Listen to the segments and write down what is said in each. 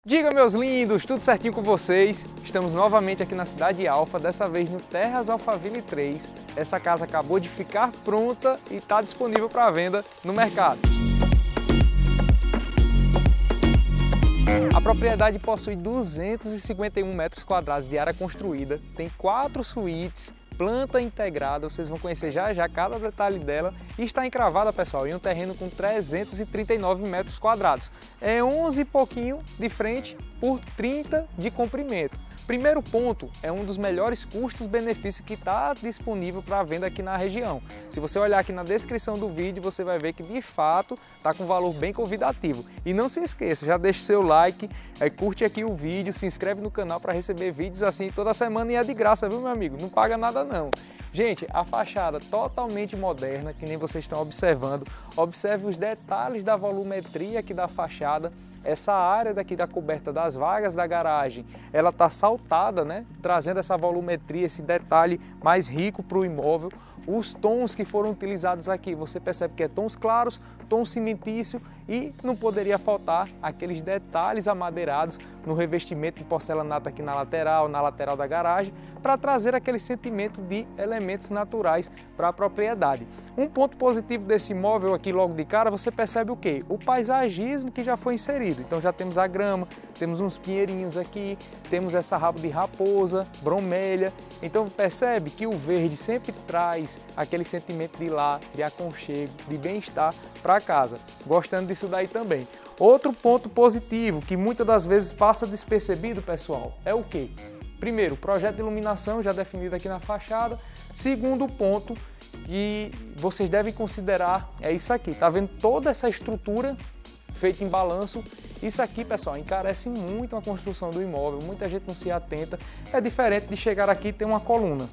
Diga, meus lindos, tudo certinho com vocês? Estamos novamente aqui na Cidade Alfa, dessa vez no Terras Alphaville 3. Essa casa acabou de ficar pronta e está disponível para venda no mercado. A propriedade possui 251 metros quadrados de área construída, tem 4 suítes, planta integrada, vocês vão conhecer já já cada detalhe dela, e está encravada, pessoal, em um terreno com 339 metros quadrados. É 11 e pouquinho de frente por 30 de comprimento. Primeiro ponto, é um dos melhores custos-benefícios que está disponível para venda aqui na região. Se você olhar aqui na descrição do vídeo, você vai ver que de fato está com um valor bem convidativo. E não se esqueça, já deixa seu like, curte aqui o vídeo, se inscreve no canal para receber vídeos assim toda semana e é de graça, viu, meu amigo? Não paga nada não. Gente, a fachada totalmente moderna, que nem vocês estão observando. Observe os detalhes da volumetria aqui da fachada. Essa área daqui da coberta das vagas da garagem, ela está saltada, né? Trazendo essa volumetria, esse detalhe mais rico para o imóvel. Os tons que foram utilizados aqui, você percebe que é tons claros, tom cimentício e não poderia faltar aqueles detalhes amadeirados no revestimento de porcelanato aqui na lateral da garagem, para trazer aquele sentimento de elementos naturais para a propriedade. Um ponto positivo desse imóvel aqui logo de cara, você percebe o quê? O paisagismo que já foi inserido. Então já temos a grama, temos uns pinheirinhos aqui, temos essa rabo de raposa, bromélia. Então percebe que o verde sempre traz aquele sentimento de lar, de aconchego, de bem-estar para casa. Gostando disso daí também. Outro ponto positivo que muitas das vezes passa despercebido, pessoal, é o quê? Primeiro, projeto de iluminação já definido aqui na fachada. Segundo ponto que vocês devem considerar é isso aqui. Tá vendo toda essa estrutura feita em balanço? Isso aqui, pessoal, encarece muito a construção do imóvel. Muita gente não se atenta. É diferente de chegar aqui e ter uma coluna.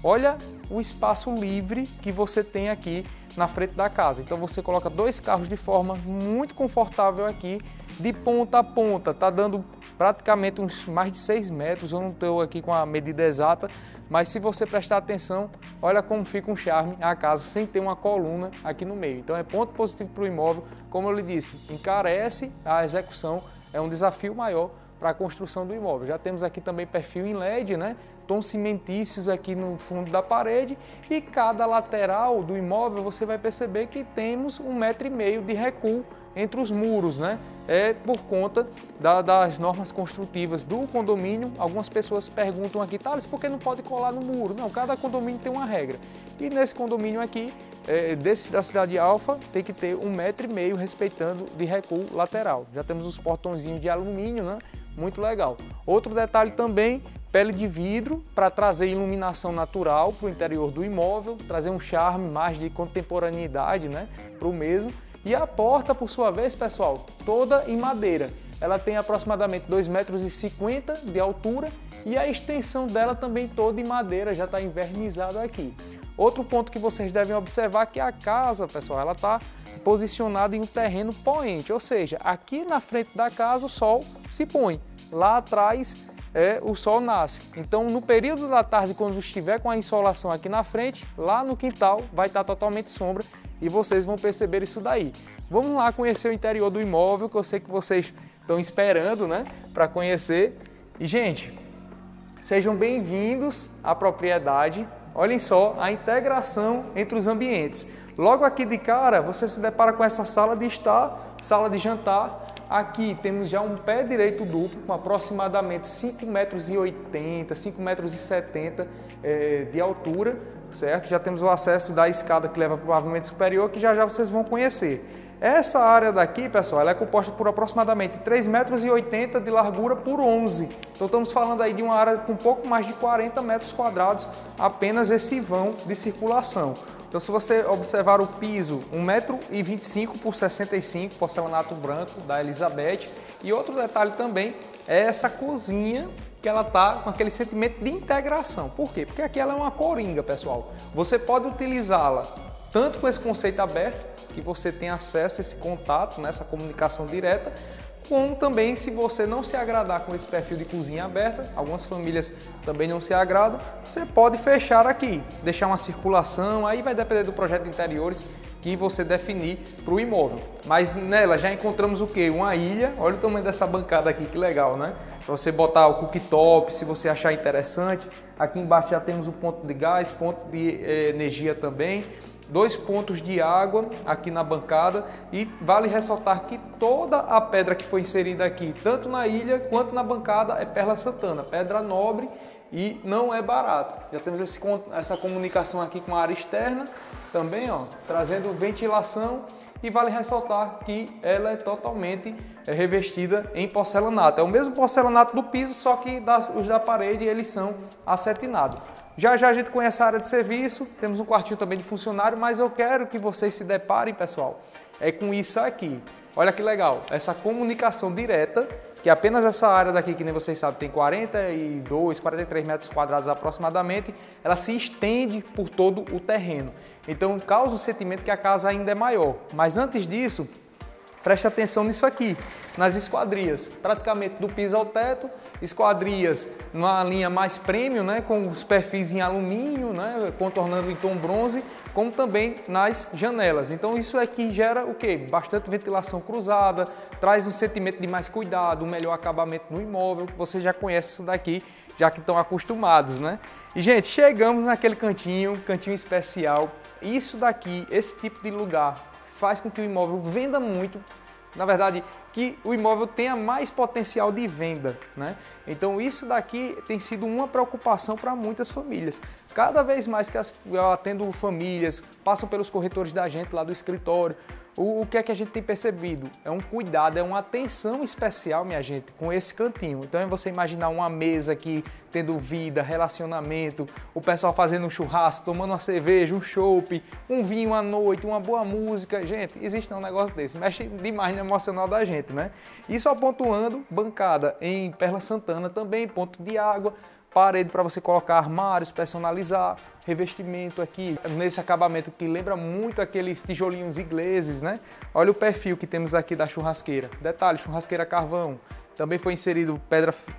Olha o espaço livre que você tem aqui na frente da casa. Então você coloca 2 carros de forma muito confortável aqui, de ponta a ponta. Tá dando praticamente uns mais de 6 metros, eu não estou aqui com a medida exata, mas se você prestar atenção, olha como fica um charme a casa sem ter uma coluna aqui no meio. Então é ponto positivo para o imóvel, como eu lhe disse, encarece a execução, é um desafio maior para a construção do imóvel. Já temos aqui também perfil em LED, né? Tons cimentícios aqui no fundo da parede, e cada lateral do imóvel você vai perceber que temos 1,5 m de recuo entre os muros, né? É por conta das normas construtivas do condomínio. Algumas pessoas perguntam aqui, Thales, por que não pode colar no muro? Não, cada condomínio tem uma regra. E nesse condomínio aqui, da Cidade Alfa, tem que ter 1,5 m respeitando de recuo lateral. Já temos os portõezinhos de alumínio, né? Muito legal. Outro detalhe também, pele de vidro para trazer iluminação natural para o interior do imóvel, trazer um charme mais de contemporaneidade, né, para o mesmo. E a porta, por sua vez, pessoal, toda em madeira. Ela tem aproximadamente 2,50 m de altura e a extensão dela também toda em madeira, já está envernizada aqui. Outro ponto que vocês devem observar é que a casa, pessoal, ela está posicionada em um terreno poente, ou seja, aqui na frente da casa o sol se põe, lá atrás o sol nasce. Então, no período da tarde, quando estiver com a insolação aqui na frente, lá no quintal vai estar totalmente sombra e vocês vão perceber isso daí. Vamos lá conhecer o interior do imóvel, que eu sei que vocês estão esperando, né, para conhecer. E, gente, sejam bem-vindos à propriedade. Olhem só a integração entre os ambientes. Logo aqui de cara, você se depara com essa sala de estar, sala de jantar. Aqui temos já um pé direito duplo com aproximadamente 5,80 metros, 5,70 metros de altura, certo? Já temos o acesso da escada que leva para o pavimento superior, que já já vocês vão conhecer. Essa área daqui, pessoal, ela é composta por aproximadamente 3,80 metros de largura por 11. Então estamos falando aí de uma área com um pouco mais de 40 metros quadrados, apenas esse vão de circulação. Então, se você observar o piso, 1,25 m por 65 m, porcelanato branco da Elizabeth. E outro detalhe também é essa cozinha, que ela tá com aquele sentimento de integração. Por quê? Porque aqui ela é uma coringa, pessoal. Você pode utilizá-la tanto com esse conceito aberto, que você tem acesso a esse contato, nessa comunicação direta, como também se você não se agradar com esse perfil de cozinha aberta, algumas famílias também não se agradam, você pode fechar aqui, deixar uma circulação, aí vai depender do projeto de interiores que você definir para o imóvel. Mas nela já encontramos o que? Uma ilha. Olha o tamanho dessa bancada aqui, que legal, né? Para você botar o cooktop, se você achar interessante. Aqui embaixo já temos o ponto de gás, ponto de energia também. 2 pontos de água aqui na bancada, e vale ressaltar que toda a pedra que foi inserida aqui, tanto na ilha quanto na bancada, é Perla Santana, pedra nobre e não é barato. Já temos essa comunicação aqui com a área externa também, ó, trazendo ventilação, e vale ressaltar que ela é totalmente revestida em porcelanato. É o mesmo porcelanato do piso, só que os da parede eles são acetinados. Já a gente conhece a área de serviço, temos um quartinho também de funcionário, mas eu quero que vocês se deparem, pessoal, com isso aqui. Olha que legal, essa comunicação direta, que apenas essa área daqui, que nem vocês sabem, tem 42, 43 metros quadrados aproximadamente, ela se estende por todo o terreno. Então causa o sentimento que a casa ainda é maior. Mas antes disso, preste atenção nisso aqui, nas esquadrias, praticamente do piso ao teto, esquadrias numa linha mais premium, né, com os perfis em alumínio, né, contornando em tom bronze, como também nas janelas. Então isso aqui gera o quê? Bastante ventilação cruzada, traz um sentimento de mais cuidado, um melhor acabamento no imóvel. Você já conhece isso daqui, já que estão acostumados, né? E gente, chegamos naquele cantinho especial. Isso daqui, esse tipo de lugar, faz com que o imóvel venda muito. Na verdade, que o imóvel tenha mais potencial de venda, né? Então isso daqui tem sido uma preocupação para muitas famílias. Cada vez mais que eu atendo famílias, passam pelos corretores da gente lá do escritório, o que é que a gente tem percebido? É um cuidado, é uma atenção especial, minha gente, com esse cantinho. Então é você imaginar uma mesa aqui tendo vida, relacionamento, o pessoal fazendo um churrasco, tomando uma cerveja, um chopp, um vinho à noite, uma boa música. Gente, existe um negócio desse, mexe demais no emocional da gente, né? E só pontuando, bancada em Perla Santana também, ponto de água, parede para você colocar armários, personalizar, revestimento aqui nesse acabamento que lembra muito aqueles tijolinhos ingleses, né? Olha o perfil que temos aqui da churrasqueira. Detalhe, churrasqueira carvão. Também foi inserido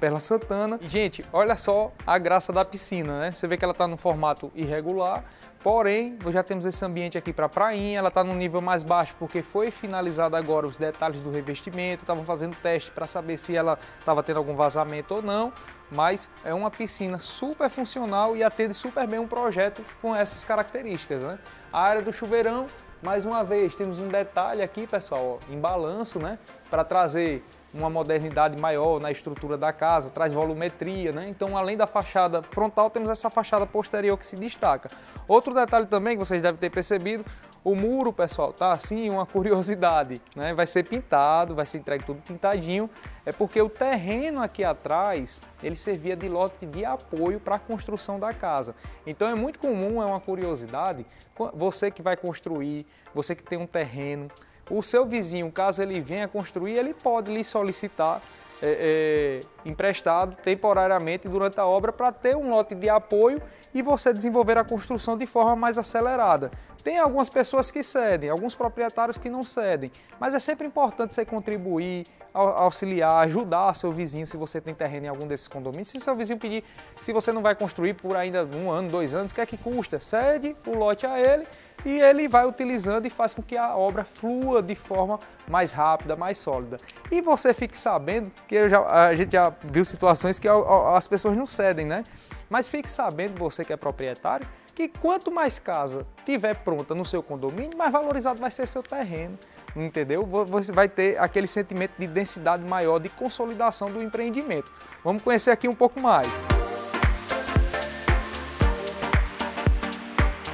Perla Santana. E, gente, olha só a graça da piscina, né? Você vê que ela está no formato irregular, porém, já temos esse ambiente aqui para prainha. Ela está num nível mais baixo porque foi finalizado agora os detalhes do revestimento. Estavam fazendo teste para saber se ela estava tendo algum vazamento ou não. Mas é uma piscina super funcional e atende super bem um projeto com essas características, né? A área do chuveirão, mais uma vez, temos um detalhe aqui, pessoal, ó, em balanço, né? Para trazer uma modernidade maior na estrutura da casa, traz volumetria, né? Então, além da fachada frontal, temos essa fachada posterior que se destaca. Outro detalhe também que vocês devem ter percebido, o muro, pessoal, tá assim, uma curiosidade, né? Vai ser pintado, vai ser entregue tudo pintadinho, é porque o terreno aqui atrás, ele servia de lote de apoio para a construção da casa. Então é muito comum, é uma curiosidade, você que vai construir, você que tem um terreno, o seu vizinho, caso ele venha construir, ele pode lhe solicitar emprestado temporariamente durante a obra para ter um lote de apoio e você desenvolver a construção de forma mais acelerada. Tem algumas pessoas que cedem, alguns proprietários que não cedem, mas é sempre importante você contribuir, auxiliar, ajudar seu vizinho se você tem terreno em algum desses condomínios. Se seu vizinho pedir, se você não vai construir por ainda 1 ano, 2 anos, o que é que custa? Cede o lote a ele e ele vai utilizando e faz com que a obra flua de forma mais rápida, mais sólida. E você fique sabendo, que a gente já viu situações que as pessoas não cedem, né? Mas fique sabendo, você que é proprietário, que quanto mais casa tiver pronta no seu condomínio, mais valorizado vai ser seu terreno, entendeu? Você vai ter aquele sentimento de densidade maior, de consolidação do empreendimento. Vamos conhecer aqui um pouco mais.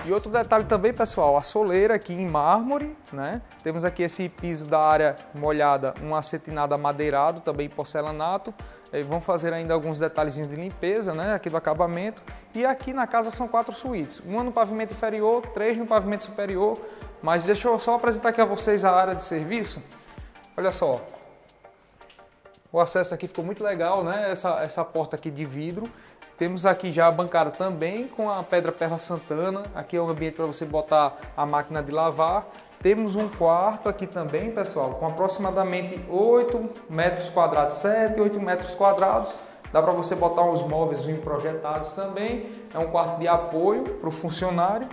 E outro detalhe também, pessoal, a soleira aqui em mármore, né? Temos aqui esse piso da área molhada, um acetinado amadeirado, também porcelanato. Vamos fazer ainda alguns detalhezinhos de limpeza, né? Aqui do acabamento. E aqui na casa são 4 suítes, uma no pavimento inferior, 3 no pavimento superior. Mas deixa eu só apresentar aqui a vocês a área de serviço. Olha só, o acesso aqui ficou muito legal, né? Essa porta aqui de vidro. Temos aqui já a bancada também com a pedra Perla Santana. Aqui é um ambiente para você botar a máquina de lavar. Temos um quarto aqui também, pessoal, com aproximadamente 8 metros quadrados, 7, 8 metros quadrados. Dá para você botar uns móveis projetados também. É um quarto de apoio para o funcionário.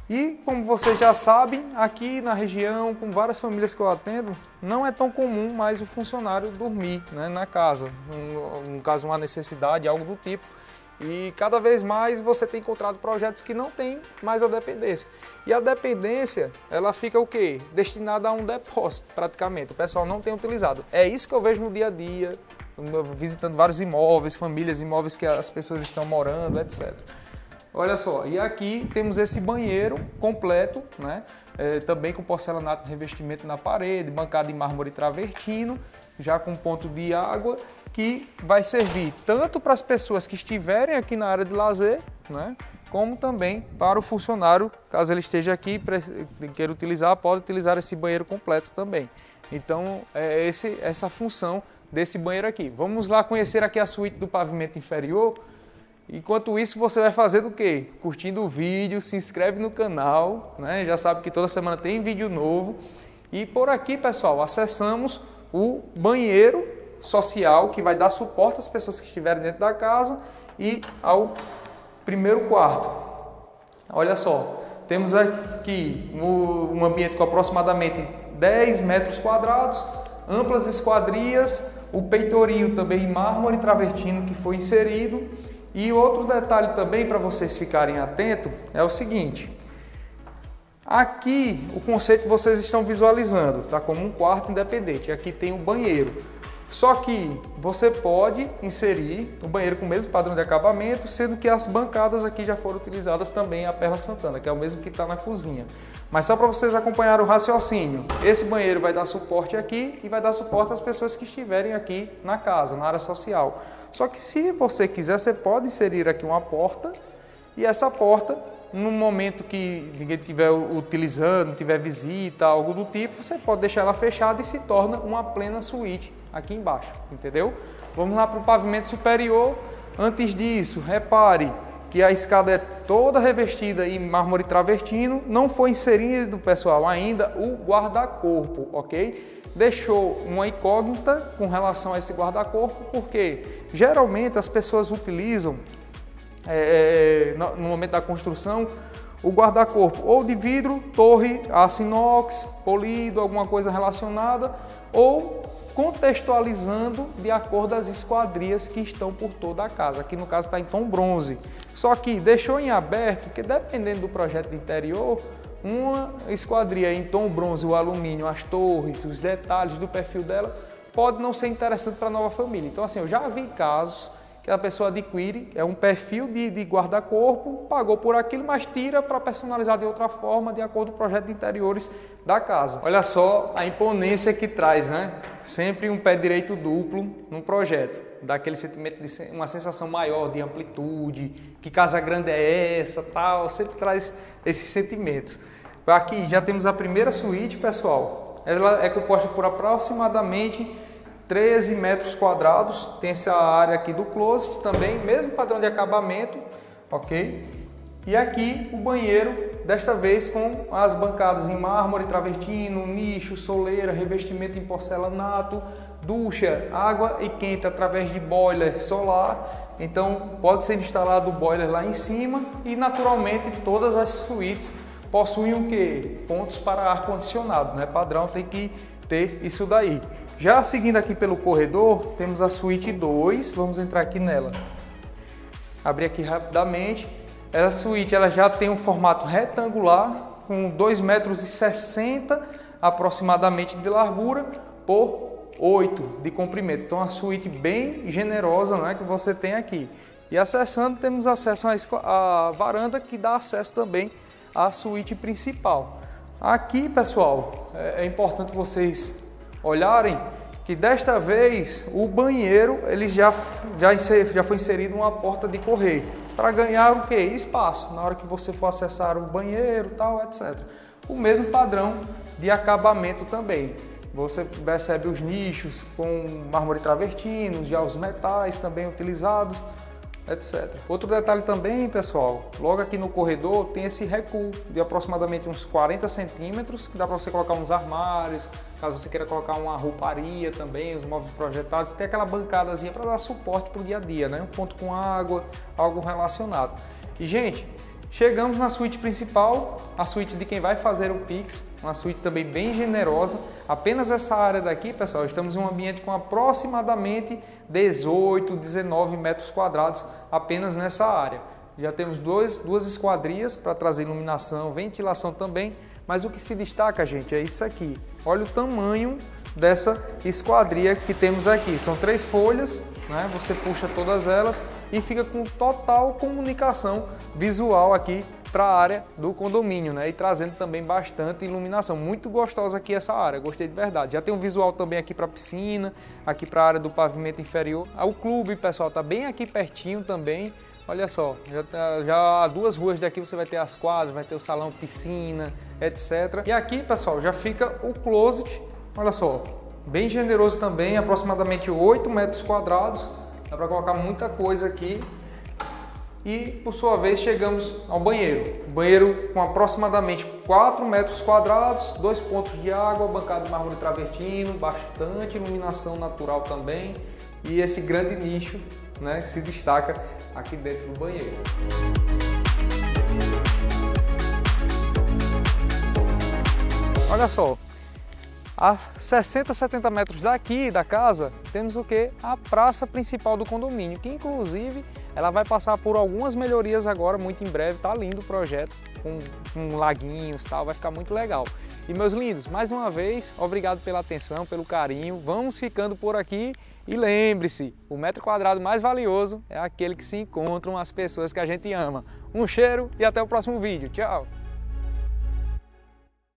E como vocês já sabem, aqui na região, com várias famílias que eu atendo, não é tão comum mais o funcionário dormir, né, na casa, no caso uma necessidade, algo do tipo. E cada vez mais você tem encontrado projetos que não tem mais a dependência. E a dependência, ela fica o quê? Destinada a um depósito, praticamente. O pessoal não tem utilizado. É isso que eu vejo no dia a dia, visitando vários imóveis, famílias, imóveis que as pessoas estão morando, etc. Olha só, e aqui temos esse banheiro completo, né? Também com porcelanato de revestimento na parede, bancada em mármore travertino, já com ponto de água, que vai servir tanto para as pessoas que estiverem aqui na área de lazer, né? Como também para o funcionário, caso ele esteja aqui e queira utilizar, pode utilizar esse banheiro completo também. Então, é essa função desse banheiro aqui. Vamos lá conhecer aqui a suíte do pavimento inferior. Enquanto isso, você vai fazer o quê? Curtindo o vídeo, se inscreve no canal, né? Já sabe que toda semana tem vídeo novo. E por aqui, pessoal, acessamos o banheiro social, que vai dar suporte às pessoas que estiverem dentro da casa, e ao primeiro quarto. Olha só, temos aqui um ambiente com aproximadamente 10 metros quadrados, amplas esquadrias, o peitoril também em mármore travertino que foi inserido. E outro detalhe também para vocês ficarem atentos é o seguinte: aqui o conceito vocês estão visualizando, tá? Como um quarto independente. Aqui tem um banheiro. Só que você pode inserir o banheiro com o mesmo padrão de acabamento, sendo que as bancadas aqui já foram utilizadas também a Perla Santana, que é o mesmo que está na cozinha. Mas só para vocês acompanharem o raciocínio, esse banheiro vai dar suporte aqui e vai dar suporte às pessoas que estiverem aqui na casa, na área social. Só que se você quiser, você pode inserir aqui uma porta, e essa porta, no momento que ninguém estiver utilizando, tiver visita, algo do tipo, você pode deixar ela fechada e se torna uma plena suíte aqui embaixo, entendeu? Vamos lá para o pavimento superior. Antes disso, repare que a escada é toda revestida em mármore travertino, não foi inserido, pessoal, ainda o guarda-corpo, ok? Deixou uma incógnita com relação a esse guarda-corpo, porque geralmente as pessoas utilizam, no momento da construção, o guarda-corpo ou de vidro, torre, aço inox, polido, alguma coisa relacionada, ou contextualizando de acordo às esquadrias que estão por toda a casa. Aqui no caso está em tom bronze. Só que deixou em aberto, porque dependendo do projeto de interior, uma esquadria em tom bronze, o alumínio, as torres, os detalhes do perfil dela, pode não ser interessante para a nova família. Então assim, eu já vi casos que a pessoa adquire, é um perfil de guarda-corpo, pagou por aquilo, mas tira para personalizar de outra forma, de acordo com o projeto de interiores da casa. Olha só a imponência que traz, né? Sempre um pé direito duplo num projeto. Dá aquele sentimento de uma sensação maior de amplitude, que casa grande é essa, tal, sempre traz esses sentimentos. Aqui já temos a primeira suíte, pessoal. Ela é composta por aproximadamente 13 metros quadrados, tem essa área aqui do closet também, mesmo padrão de acabamento, ok? E aqui o banheiro, desta vez com as bancadas em mármore travertino, nicho, soleira, revestimento em porcelanato, ducha, água e quente através de boiler solar. Então pode ser instalado o boiler lá em cima e naturalmente todas as suítes possuem o quê? Pontos para ar-condicionado, né? Padrão tem que ter isso daí. Já seguindo aqui pelo corredor, temos a suíte 2, vamos entrar aqui nela. Abrir aqui rapidamente. Essa suíte ela já tem um formato retangular, com 2,60 m aproximadamente de largura por 8 de comprimento. Então, uma suíte bem generosa, né, que você tem aqui. E acessando, temos acesso à varanda, que dá acesso também à suíte principal. Aqui, pessoal, é importante vocês olharem que desta vez o banheiro ele já foi inserido uma porta de correr para ganhar o que? Espaço na hora que você for acessar o banheiro, tal, etc. O mesmo padrão de acabamento também. Você percebe os nichos com mármore travertino, já os metais também utilizados, etc. Outro detalhe também, pessoal, logo aqui no corredor tem esse recuo de aproximadamente uns 40 centímetros, que dá para você colocar uns armários, caso você queira colocar uma rouparia também, os móveis projetados, tem aquela bancadazinha para dar suporte para o dia a dia, né? Um ponto com água, algo relacionado. E, gente, Chegamos na suíte principal, a suíte de quem vai fazer o Pix, uma suíte também bem generosa. Apenas essa área daqui, pessoal, estamos em um ambiente com aproximadamente 18, 19 metros quadrados apenas nessa área. Já temos duas esquadrias para trazer iluminação, ventilação também, mas o que se destaca, gente, é isso aqui. Olha o tamanho dessa esquadria que temos aqui. São 3 folhas, né? Você puxa todas elas e fica com total comunicação visual aqui para a área do condomínio, né? E trazendo também bastante iluminação. Muito gostosa aqui essa área, gostei de verdade. Já tem um visual também aqui para a piscina, aqui para a área do pavimento inferior. O clube, pessoal, tá bem aqui pertinho também. Olha só, já a 2 ruas daqui você vai ter as quadras, vai ter o salão, piscina, etc. E aqui, pessoal, já fica o closet. Olha só, bem generoso também, aproximadamente 8 metros quadrados. Dá para colocar muita coisa aqui. E, por sua vez, chegamos ao banheiro. Banheiro com aproximadamente 4 metros quadrados, 2 pontos de água, bancada de mármore travertino, bastante iluminação natural também. E esse grande nicho, né, que se destaca aqui dentro do banheiro. Olha só, a 60, 70 metros daqui da casa, temos o que? A praça principal do condomínio, que inclusive ela vai passar por algumas melhorias agora, muito em breve. Tá lindo o projeto, com laguinhos e tal, vai ficar muito legal. E meus lindos, mais uma vez, obrigado pela atenção, pelo carinho, vamos ficando por aqui. E lembre-se, o metro quadrado mais valioso é aquele que se encontram as pessoas que a gente ama. Um cheiro e até o próximo vídeo. Tchau!